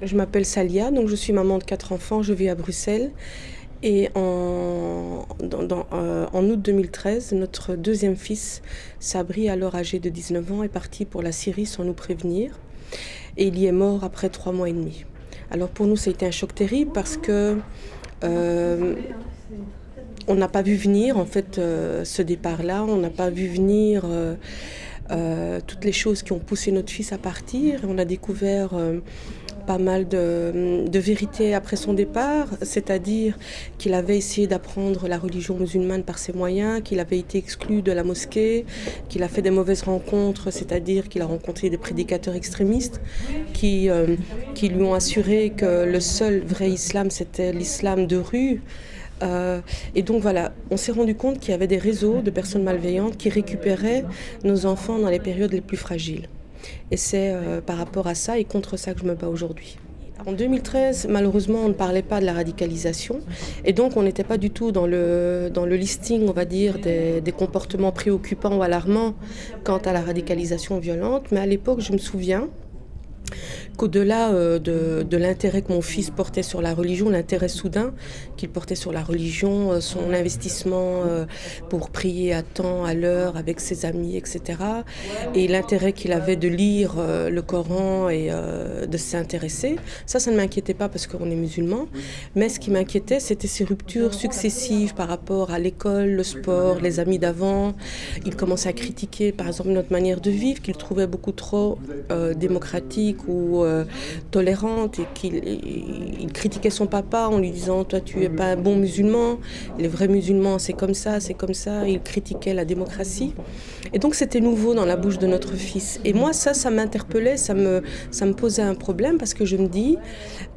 Je m'appelle Salia, donc je suis maman de 4 enfants, je vis à Bruxelles. Et en août 2013, notre deuxième fils, Sabri, alors âgé de 19 ans, est parti pour la Syrie sans nous prévenir. Et il y est mort après 3 mois et demi. Alors pour nous, ça a été un choc terrible parce que euh, on n'a pas vu venir en fait ce départ-là. On n'a pas vu venir toutes les choses qui ont poussé notre fils à partir. Et on a découvert pas mal de vérités après son départ, c'est-à-dire qu'il avait essayé d'apprendre la religion musulmane par ses moyens, qu'il avait été exclu de la mosquée, qu'il a fait des mauvaises rencontres, c'est-à-dire qu'il a rencontré des prédicateurs extrémistes qui lui ont assuré que le seul vrai islam, c'était l'islam de rue. Et donc voilà, on s'est rendu compte qu'il y avait des réseaux de personnes malveillantes qui récupéraient nos enfants dans les périodes les plus fragiles. Et c'est par rapport à ça et contre ça que je me bats aujourd'hui. En 2013, malheureusement, on ne parlait pas de la radicalisation et donc on n'était pas du tout dans le listing, on va dire, des comportements préoccupants ou alarmants quant à la radicalisation violente. Mais à l'époque, je me souviens qu'au-delà de l'intérêt que mon fils portait sur la religion, l'intérêt soudain qu'il portait sur la religion, son investissement pour prier à temps, à l'heure, avec ses amis, etc. Et l'intérêt qu'il avait de lire le Coran et de s'intéresser, ça ne m'inquiétait pas parce qu'on est musulman. Mais ce qui m'inquiétait, c'était ces ruptures successives par rapport à l'école, le sport, les amis d'avant. Il commençait à critiquer, par exemple, notre manière de vivre, qu'il trouvait beaucoup trop démocratique ou tolérante, et qu'il critiquait son papa en lui disant toi tu es pas un bon musulman, les vrais musulmans c'est comme ça, c'est comme ça. Il critiquait la démocratie et donc c'était nouveau dans la bouche de notre fils et moi ça m'interpellait, ça me posait un problème parce que je me dis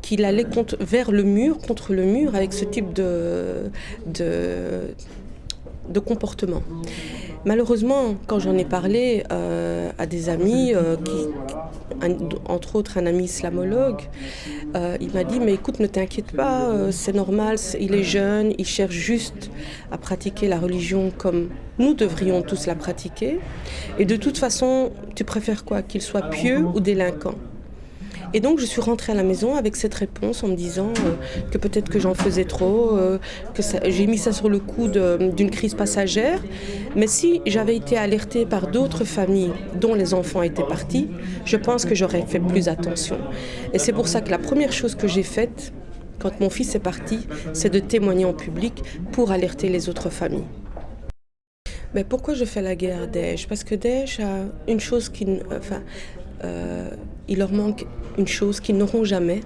qu'il allait vers le mur, contre le mur avec ce type de comportement. Malheureusement, quand j'en ai parlé à des amis, entre autres un ami islamologue, il m'a dit mais écoute, ne t'inquiète pas, c'est normal, il est jeune, il cherche juste à pratiquer la religion comme nous devrions tous la pratiquer. Et de toute façon, tu préfères quoi, qu'il soit pieux ou délinquant? Et donc je suis rentrée à la maison avec cette réponse en me disant que peut-être que j'en faisais trop, j'ai mis ça sur le coup d'une crise passagère. Mais si j'avais été alertée par d'autres familles dont les enfants étaient partis, je pense que j'aurais fait plus attention. Et c'est pour ça que la première chose que j'ai faite quand mon fils est parti, c'est de témoigner en public pour alerter les autres familles. Mais pourquoi je fais la guerre à Daesh? Parce que Daesh a une chose il leur manque une chose qu'ils n'auront jamais,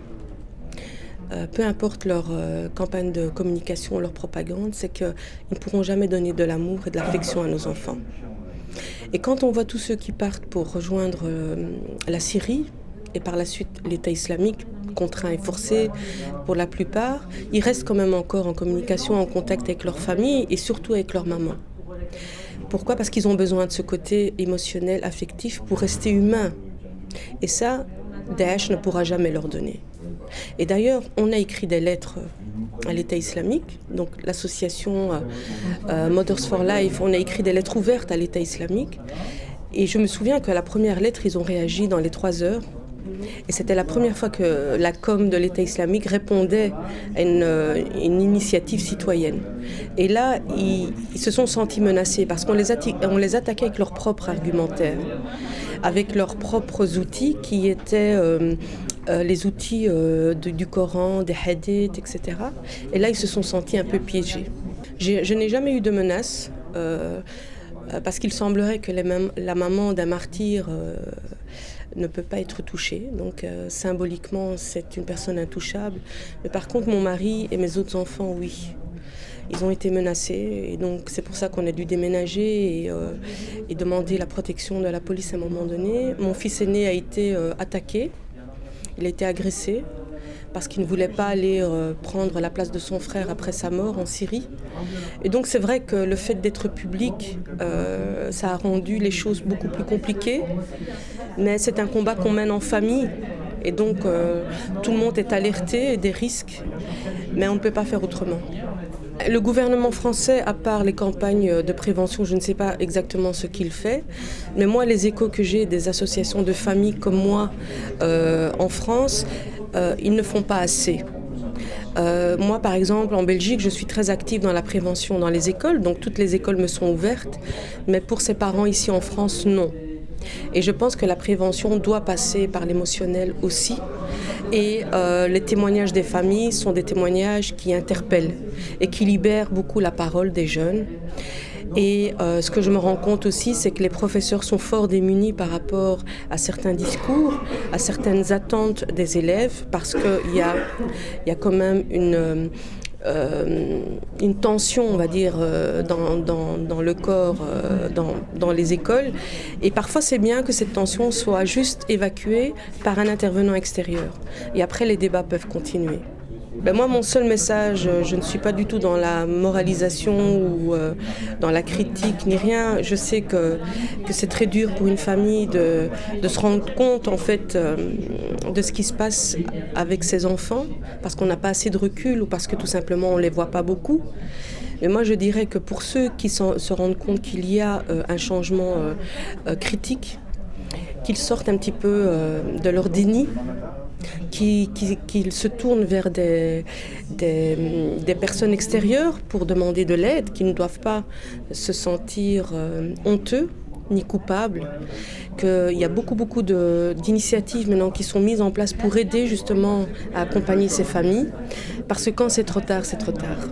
peu importe leur campagne de communication, leur propagande, c'est qu'ils ne pourront jamais donner de l'amour et de l'affection à nos enfants. Et quand on voit tous ceux qui partent pour rejoindre la Syrie, et par la suite l'État islamique, contraint et forcé pour la plupart, ils restent quand même encore en communication, en contact avec leur famille et surtout avec leur maman. Pourquoi? Parce qu'ils ont besoin de ce côté émotionnel, affectif pour rester humains. Et ça, Daesh ne pourra jamais leur donner. Et d'ailleurs, on a écrit des lettres à l'État islamique, donc l'association Mothers for Life, on a écrit des lettres ouvertes à l'État islamique. Et je me souviens qu'à la première lettre, ils ont réagi dans les 3 heures. Et c'était la première fois que la com de l'État islamique répondait à une initiative citoyenne. Et là, ils se sont sentis menacés parce qu'on les attaquait avec leur propre argumentaire, avec leurs propres outils qui étaient les outils du Coran, des hadiths, etc. Et là, ils se sont sentis un peu piégés. Je n'ai jamais eu de menaces parce qu'il semblerait que la maman d'un martyr ne peut pas être touchée. Donc symboliquement, c'est une personne intouchable. Mais par contre, mon mari et mes autres enfants, oui. Ils ont été menacés et donc c'est pour ça qu'on a dû déménager et demander la protection de la police à un moment donné. Mon fils aîné a été attaqué, il a été agressé parce qu'il ne voulait pas aller prendre la place de son frère après sa mort en Syrie. Et donc c'est vrai que le fait d'être public, ça a rendu les choses beaucoup plus compliquées. Mais c'est un combat qu'on mène en famille. Et donc tout le monde est alerté des risques, mais on ne peut pas faire autrement. Le gouvernement français, à part les campagnes de prévention, je ne sais pas exactement ce qu'il fait, mais moi, les échos que j'ai des associations de familles comme moi en France, ils ne font pas assez. Moi, par exemple, en Belgique, je suis très active dans la prévention dans les écoles, donc toutes les écoles me sont ouvertes, mais pour ces parents ici en France, non. Et je pense que la prévention doit passer par l'émotionnel aussi. Et les témoignages des familles sont des témoignages qui interpellent et qui libèrent beaucoup la parole des jeunes. Et ce que je me rends compte aussi, c'est que les professeurs sont fort démunis par rapport à certains discours, à certaines attentes des élèves, parce qu'il y a quand même une tension, on va dire, dans le corps, dans les écoles. Et parfois, c'est bien que cette tension soit juste évacuée par un intervenant extérieur. Et après, les débats peuvent continuer. Moi, mon seul message, je ne suis pas du tout dans la moralisation ou dans la critique ni rien. Je sais que c'est très dur pour une famille de se rendre compte en fait de ce qui se passe avec ses enfants parce qu'on n'a pas assez de recul ou parce que tout simplement on ne les voit pas beaucoup. Mais moi, je dirais que pour ceux qui se rendent compte qu'il y a un changement critique, qu'ils sortent un petit peu de leur déni, qu'ils se tournent vers des personnes extérieures pour demander de l'aide, qui ne doivent pas se sentir honteux ni coupables, qu'il y a beaucoup d'initiatives maintenant qui sont mises en place pour aider justement à accompagner ces familles, parce que quand c'est trop tard, c'est trop tard.